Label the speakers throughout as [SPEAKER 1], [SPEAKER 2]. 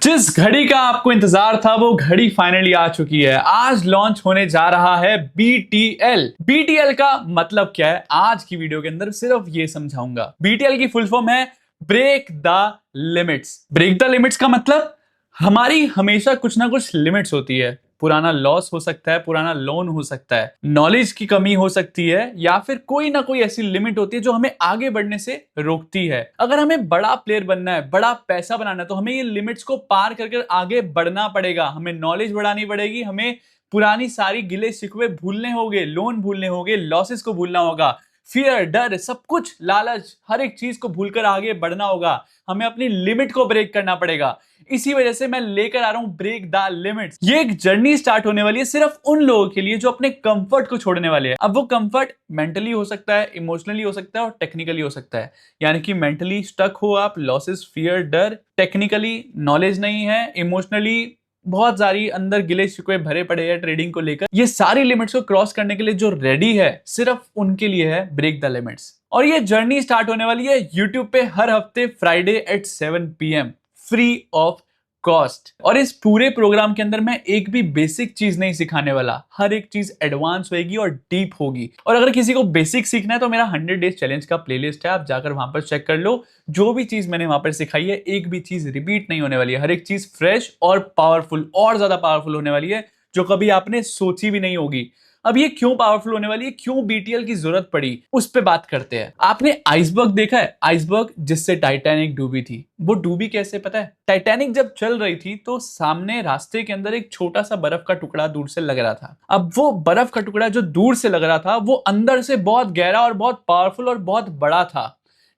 [SPEAKER 1] जिस घड़ी का आपको इंतजार था वो घड़ी फाइनली आ चुकी है। आज लॉन्च होने जा रहा है BTL। BTL का मतलब क्या है आज की वीडियो के अंदर सिर्फ ये समझाऊंगा। BTL की फुल फॉर्म है break the limits. Break the limits का मतलब हमारी हमेशा कुछ ना कुछ लिमिट्स होती है। पुराना लॉस हो सकता है, पुराना लोन हो सकता है, नॉलेज की कमी हो सकती है, या फिर कोई ना कोई ऐसी लिमिट होती है जो हमें आगे बढ़ने से रोकती है। अगर हमें बड़ा प्लेयर बनना है, बड़ा पैसा बनाना है, तो हमें ये लिमिट्स को पार करके आगे बढ़ना पड़ेगा। हमें नॉलेज बढ़ानी पड़ेगी, हमें पुरानी सारी गिले शिकवे भूलने होंगे, लोन भूलने होंगे, लॉसेस को भूलना होगा, फियर, डर, सब कुछ, लालच, हर एक चीज को भूलकर आगे बढ़ना होगा। हमें अपनी लिमिट को ब्रेक करना पड़ेगा। इसी वजह से मैं लेकर आ रहा हूं ब्रेक द लिमिट्स। ये एक जर्नी स्टार्ट होने वाली है सिर्फ उन लोगों के लिए जो अपने कंफर्ट को छोड़ने वाले हैं। अब वो कंफर्ट मेंटली हो सकता है, इमोशनली हो सकता है और टेक्निकली हो सकता है। यानी कि मेंटली स्टक हो आप, लॉसेस, फियर, डर, टेक्निकली नॉलेज नहीं है, इमोशनली बहुत सारी अंदर गिले शिकवे भरे पड़े हैं ट्रेडिंग को लेकर। ये सारी लिमिट्स को क्रॉस करने के लिए जो रेडी है सिर्फ उनके लिए है ब्रेक द लिमिट्स। और ये जर्नी स्टार्ट होने वाली है यूट्यूब पे हर हफ्ते Friday at 7 PM free of cost. और इस पूरे प्रोग्राम के अंदर मैं एक भी बेसिक चीज नहीं सिखाने वाला, हर एक चीज एडवांस होगी और डीप होगी। और अगर किसी को बेसिक सीखना है तो मेरा 100 डेज चैलेंज का प्लेलिस्ट है, आप जाकर वहां पर चेक कर लो। जो भी चीज मैंने वहां पर सिखाई है एक भी चीज रिपीट नहीं होने वाली है। हर एक चीज फ्रेश और पावरफुल, और ज्यादा पावरफुल होने वाली है जो कभी आपने सोची भी नहीं होगी। अब ये क्यों पावरफुल होने वाली है, क्यों BTL की जरूरत पड़ी, उस पे बात करते हैं। आपने आइसबर्ग देखा है? आइसबर्ग जिससे टाइटैनिक डूबी थी, वो डूबी कैसे पता है? टाइटैनिक जब चल रही थी तो सामने रास्ते के अंदर एक छोटा सा बर्फ का टुकड़ा दूर से लग रहा था। अब वो बर्फ का टुकड़ा जो दूर से लग रहा था वो अंदर से बहुत गहरा और बहुत पावरफुल और बहुत बड़ा था।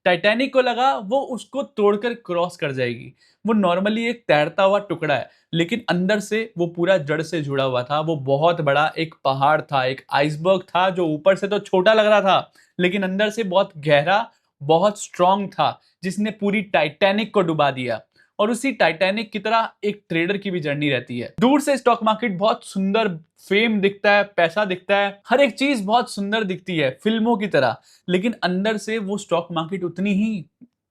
[SPEAKER 1] टाइटैनिक को लगा वो उसको तोड़कर क्रॉस कर जाएगी। वो नॉर्मली एक तैरता हुआ टुकड़ा है, लेकिन अंदर से वो पूरा जड़ से जुड़ा हुआ था। वो बहुत बड़ा एक पहाड़ था, एक आइसबर्ग था जो ऊपर से तो छोटा लग रहा था लेकिन अंदर से बहुत गहरा, बहुत स्ट्रांग था, जिसने पूरी टाइटैनिक को डुबा दिया। और उसी टाइटैनिक की तरह एक ट्रेडर की भी जर्नी रहती है। दूर से स्टॉक मार्केट बहुत सुंदर, फेम दिखता है, पैसा दिखता है, हर एक चीज बहुत सुंदर दिखती है फिल्मों की तरह, लेकिन अंदर से वो स्टॉक मार्केट उतनी ही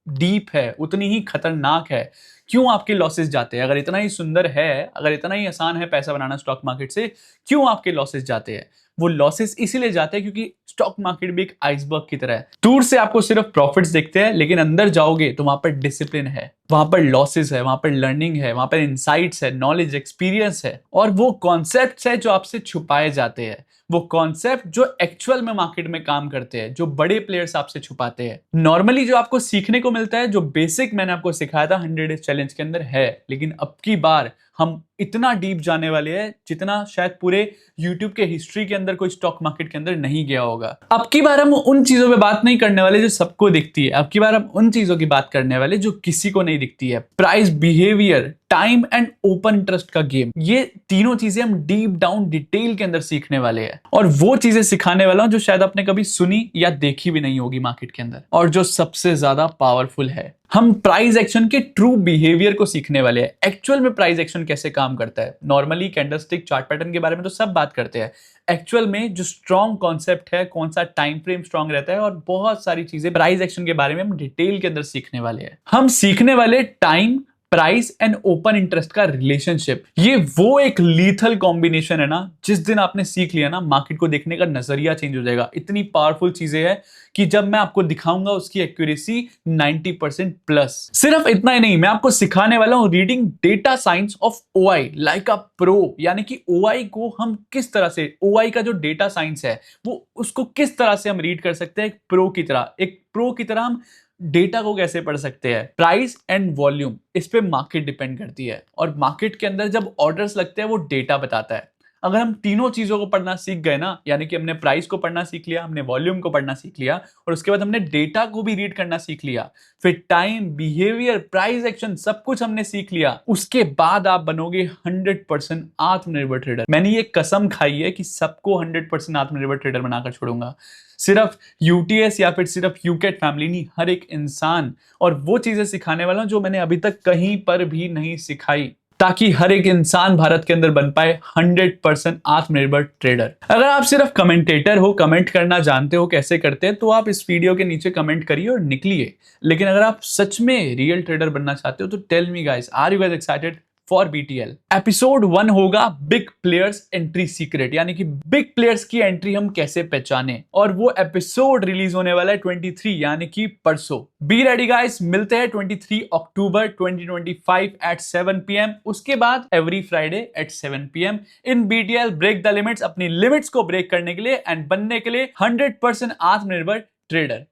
[SPEAKER 1] डीप है, उतनी ही खतरनाक है। क्यों आपके लॉसेस जाते हैं? अगर इतना ही सुंदर है, अगर इतना ही आसान है पैसा बनाना स्टॉक मार्केट से, क्यों आपके लॉसेस जाते हैं? वो लॉसेस इसीलिए जाते हैं क्योंकि स्टॉक मार्केट भी एक आइसबर्ग की तरह है। दूर से आपको सिर्फ प्रॉफिट्स दिखते हैं, लेकिन अंदर जाओगे तो वहां पर डिसिप्लिन है, वहां पर लॉसेस है, वहां पर लर्निंग है, वहां पर इनसाइट्स है, नॉलेज, एक्सपीरियंस है, और वो कॉन्सेप्ट्स है जो आपसे छुपाए जाते हैं। वो कॉन्सेप्ट जो एक्चुअल में मार्केट में काम करते हैं, जो बड़े प्लेयर्स आपसे छुपाते हैं। नॉर्मली जो आपको सीखने को मिलता है, जो बेसिक मैंने आपको सिखाया था 100 डेज चैलेंज के अंदर है, लेकिन अब की बार हम इतना डीप जाने वाले हैं जितना शायद पूरे YouTube के हिस्ट्री के अंदर कोई स्टॉक मार्केट के अंदर नहीं गया होगा। अब की बार हम उन चीजों पे बात नहीं करने वाले जो सबको दिखती है। अब की बार हम उन चीजों की बात करने वाले जो किसी को नहीं दिखती है। Price, behaviour, time and open interest का गेम, ये तीनों चीजें हम डीप डाउन डिटेल के अंदर सीखने वाले हैं। और वो चीजें सिखाने वाला हूं जो शायद आपने कभी सुनी या देखी भी नहीं होगी मार्केट के अंदर, और जो सबसे ज्यादा पावरफुल है। हम प्राइस एक्शन के ट्रू बिहेवियर को सीखने वाले हैं। एक्चुअल में प्राइस एक्शन कैसे काम करता है। नॉर्मली कैंडलस्टिक चार्ट पैटर्न के बारे में तो सब बात करते हैं, एक्चुअल में जो स्ट्रॉन्ग कॉन्सेप्ट है, कौन सा टाइम फ्रेम स्ट्रॉन्ग रहता है, और बहुत सारी चीजें प्राइस एक्शन के बारे में हम डिटेल के अंदर सीखने वाले हैं। हम सीखने वाले time, price and open interest का रिलेशनशिप। ये वो एक लीथल कॉम्बिनेशन है ना, जिस दिन आपने सीख लिया ना, मार्केट को देखने का नजरिया चेंज हो जाएगा। इतनी पावरफुल चीजें हैं कि जब मैं आपको दिखाऊंगा उसकी एक्यूरेसी 90% प्लस। सिर्फ इतना ही नहीं, मैं आपको सिखाने वाला हूं reading data science of OI like a pro. यानी कि OI को हम किस तरह से, OI का जो डेटा साइंस है वो उसको किस तरह से हम रीड कर सकते हैं एक प्रो की तरह। एक प्रो की तरह हम डेटा को कैसे पढ़ सकते हैं। प्राइस एंड वॉल्यूम, इस पे मार्केट डिपेंड करती है, और मार्केट के अंदर जब ऑर्डर्स लगते हैं वो डेटा बताता है। अगर हम तीनों चीजों को पढ़ना सीख गए ना, यानी कि हमने प्राइस को पढ़ना सीख लिया, हमने वॉल्यूम को पढ़ना सीख लिया, और उसके बाद हमने डेटा को भी रीड करना सीख लिया, फिर टाइम, बिहेवियर, प्राइस एक्शन सब कुछ हमने सीख लिया, उसके बाद आप बनोगे 100% आत्मनिर्भर ट्रेडर। मैंने ये कसम खाई है कि सबको 100% आत्मनिर्भर ट्रेडर बनाकर छोड़ूंगा। सिर्फ UTS या फिर सिर्फ UCAT फैमिली नहीं, हर एक इंसान। और वो चीजें सिखाने वाला हूं जो मैंने अभी तक कहीं पर भी नहीं सिखाई, ताकि हर एक इंसान भारत के अंदर बन पाए 100% आत्मनिर्भर ट्रेडर। अगर आप सिर्फ कमेंटेटर हो, कमेंट करना जानते हो कैसे करते हैं, तो आप इस वीडियो के नीचे कमेंट करिए और निकलिए। लेकिन अगर आप सच में रियल ट्रेडर बनना चाहते हो तो tell me guys, are you guys excited? For BTL. Episode 1 होगा बिग प्लेयर्स एंट्री सीक्रेट, यानी कि बिग प्लेयर्स की एंट्री हम कैसे पहचाने, और वो एपिसोड रिलीज होने वाला है 23 यानी कि परसों। बी रेडी गाइस, मिलते हैं 23 अक्टूबर 2025 एट 7 PM। उसके बाद every Friday at 7 PM in BTL break the limits, अपनी लिमिट्स को ब्रेक करने के लिए एंड बनने के लिए 100% आत्मनिर्भर ट्रेडर।